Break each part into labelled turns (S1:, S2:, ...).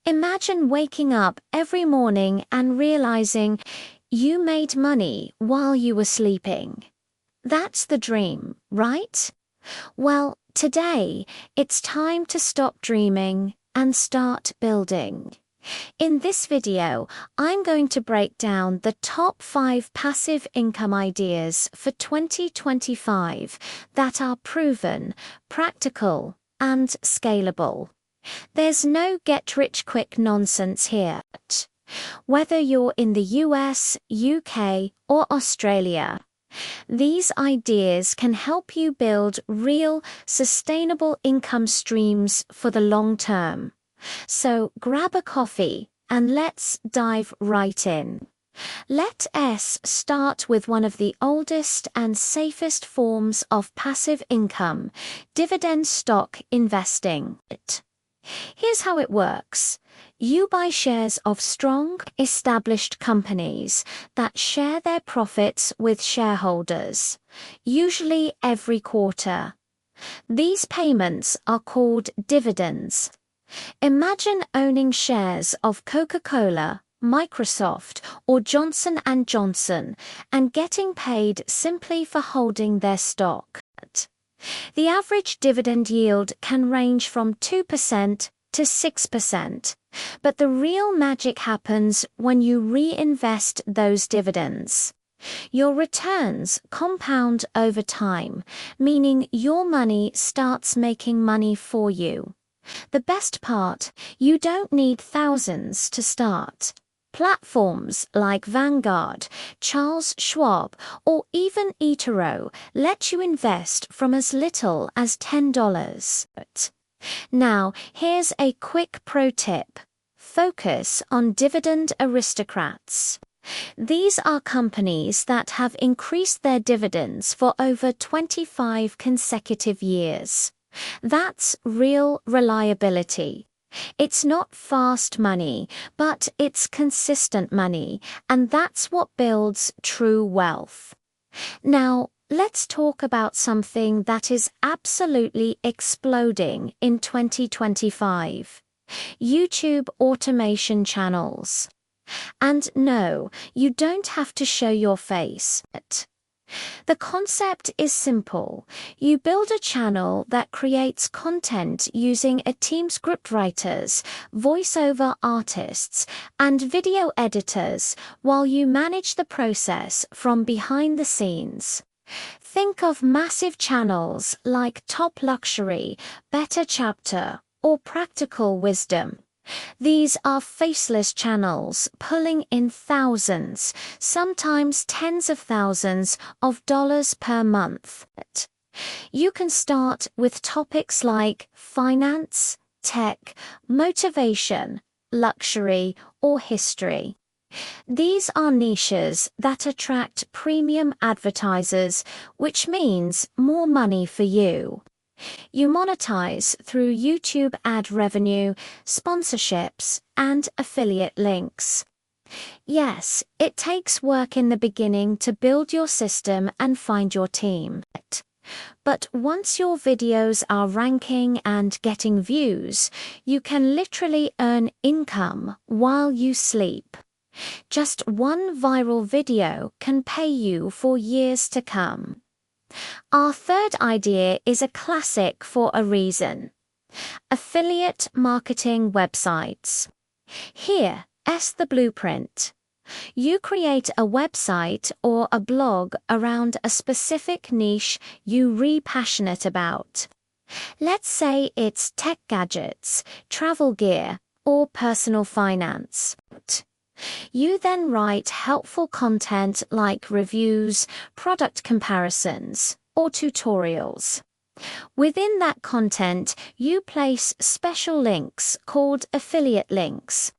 S1: Imagine waking up every morning and realizing you made money while you were sleeping. That's the dream, right? Well, today, it's time to stop dreaming and start building. In this video, I'm going to break down the top 5 passive income ideas for 2025 that are proven, practical, and scalable. There's no get-rich-quick nonsense here. Whether you're in the US, UK, or Australia, these ideas can help you build real, sustainable income streams for the long term. So grab a coffee and let's dive right in. Let us start with one of the oldest and safest forms of passive income, dividend stock investing. Here's how it works. You buy shares of strong, established companies that share their profits with shareholders, usually every quarter. These payments are called dividends. Imagine owning shares of Coca-Cola, Microsoft, or Johnson & Johnson and getting paid simply for holding their stock. The average dividend yield can range from 2% to 6%, but the real magic happens when you reinvest those dividends. Your returns compound over time, meaning your money starts making money for you. The best part, you don't need thousands to start. Platforms like Vanguard, Charles Schwab, or even eToro let you invest from as little as $10. Now, here's a quick pro tip. Focus on dividend aristocrats. These are companies that have increased their dividends for over 25 consecutive years. That's real reliability. It's not fast money, but it's consistent money, and that's what builds true wealth. Now, let's talk about something that is absolutely exploding in 2025. YouTube automation channels. And no, you don't have to show your face. The concept is simple. You build a channel that creates content using a team of scriptwriters, voiceover artists, and video editors while you manage the process from behind the scenes. Think of massive channels like Top Luxury, Better Chapter, or Practical Wisdom. These are faceless channels pulling in thousands, sometimes tens of thousands of dollars per month. You can start with topics like finance, tech, motivation, luxury, or history. These are niches that attract premium advertisers, which means more money for you. You monetize through YouTube ad revenue, sponsorships, and affiliate links. Yes, it takes work in the beginning to build your system and find your team. But once your videos are ranking and getting views, you can literally earn income while you sleep. Just one viral video can pay you for years to come. Our third idea is a classic for a reason. Affiliate marketing websites. Here's the blueprint. You create a website or a blog around a specific niche you're passionate about. Let's say it's tech gadgets, travel gear, or personal finance. You then write helpful content like reviews, product comparisons, or tutorials. Within that content, you place special links called affiliate links.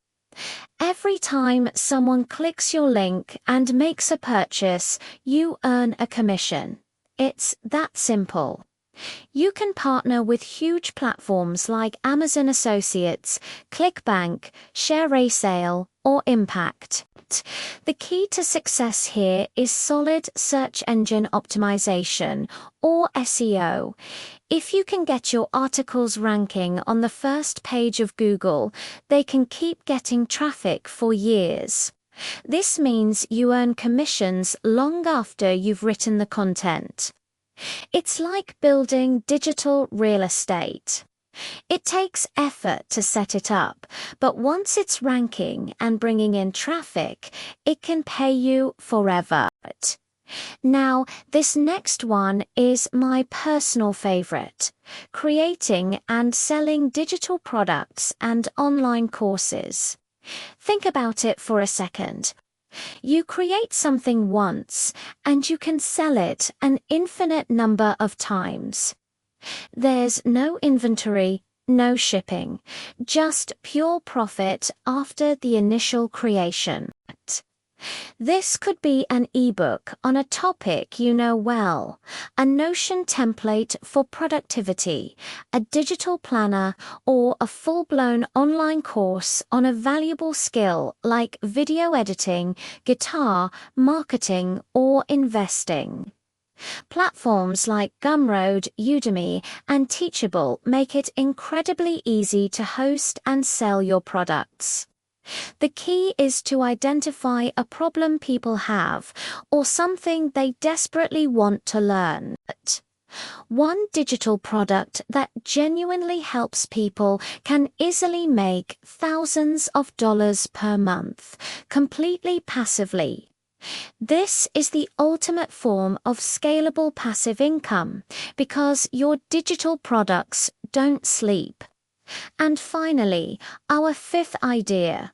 S1: Every time someone clicks your link and makes a purchase, you earn a commission. It's that simple. You can partner with huge platforms like Amazon Associates, ClickBank, ShareASale, or Impact. The key to success here is solid search engine optimization, or SEO. If you can get your articles ranking on the first page of Google, they can keep getting traffic for years. This means you earn commissions long after you've written the content. It's like building digital real estate. It takes effort to set it up, but once it's ranking and bringing in traffic, it can pay you forever. Now, this next one is my personal favorite: creating and selling digital products and online courses. Think about it for a second. You create something once, and you can sell it an infinite number of times. There's no inventory, no shipping, just pure profit after the initial creation. This could be an ebook on a topic you know well, a Notion template for productivity, a digital planner, or a full-blown online course on a valuable skill like video editing, guitar, marketing, or investing. Platforms like Gumroad, Udemy, and Teachable make it incredibly easy to host and sell your products. The key is to identify a problem people have or something they desperately want to learn. One digital product that genuinely helps people can easily make thousands of dollars per month, completely passively. This is the ultimate form of scalable passive income because your digital products don't sleep. And finally, our fifth idea: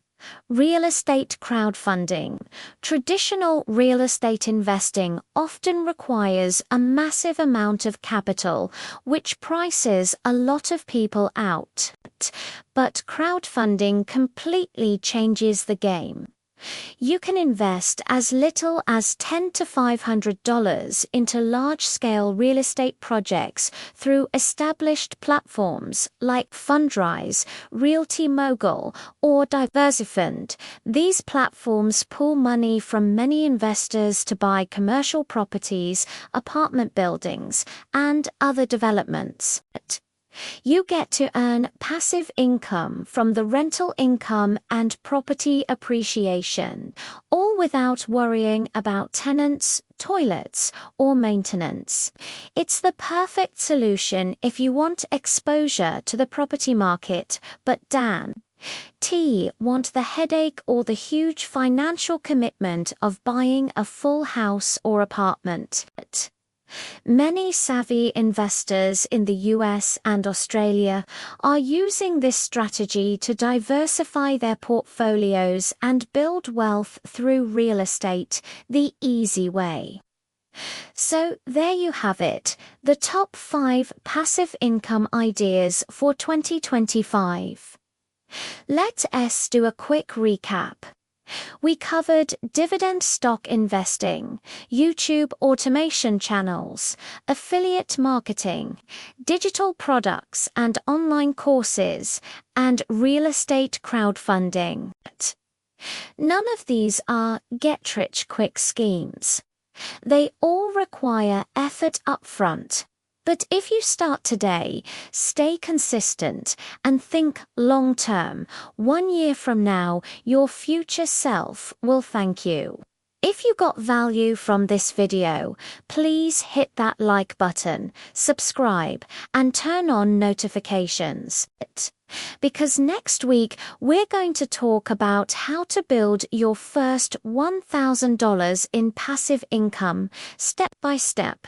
S1: real estate crowdfunding. Traditional real estate investing often requires a massive amount of capital, which prices a lot of people out. But crowdfunding completely changes the game. You can invest as little as $10 to $500 into large-scale real estate projects through established platforms like Fundrise, Realty Mogul, or Diversifund. These platforms pool money from many investors to buy commercial properties, apartment buildings, and other developments. You get to earn passive income from the rental income and property appreciation, all without worrying about tenants, toilets, or maintenance. It's the perfect solution if you want exposure to the property market, but want the headache or the huge financial commitment of buying a full house or apartment. Many savvy investors in the US and Australia are using this strategy to diversify their portfolios and build wealth through real estate, the easy way. So there you have it, the top 5 passive income ideas for 2025. Let's do a quick recap. We covered dividend stock investing, YouTube automation channels, affiliate marketing, digital products and online courses, and real estate crowdfunding. None of these are get-rich-quick schemes. They all require effort upfront. But if you start today, stay consistent, and think long-term, 1 year from now, your future self will thank you. If you got value from this video, please hit that like button, subscribe, and turn on notifications. Because next week, we're going to talk about how to build your first $1,000 in passive income, step by step.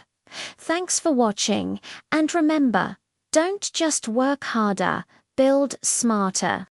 S1: Thanks for watching, and remember, don't just work harder, build smarter.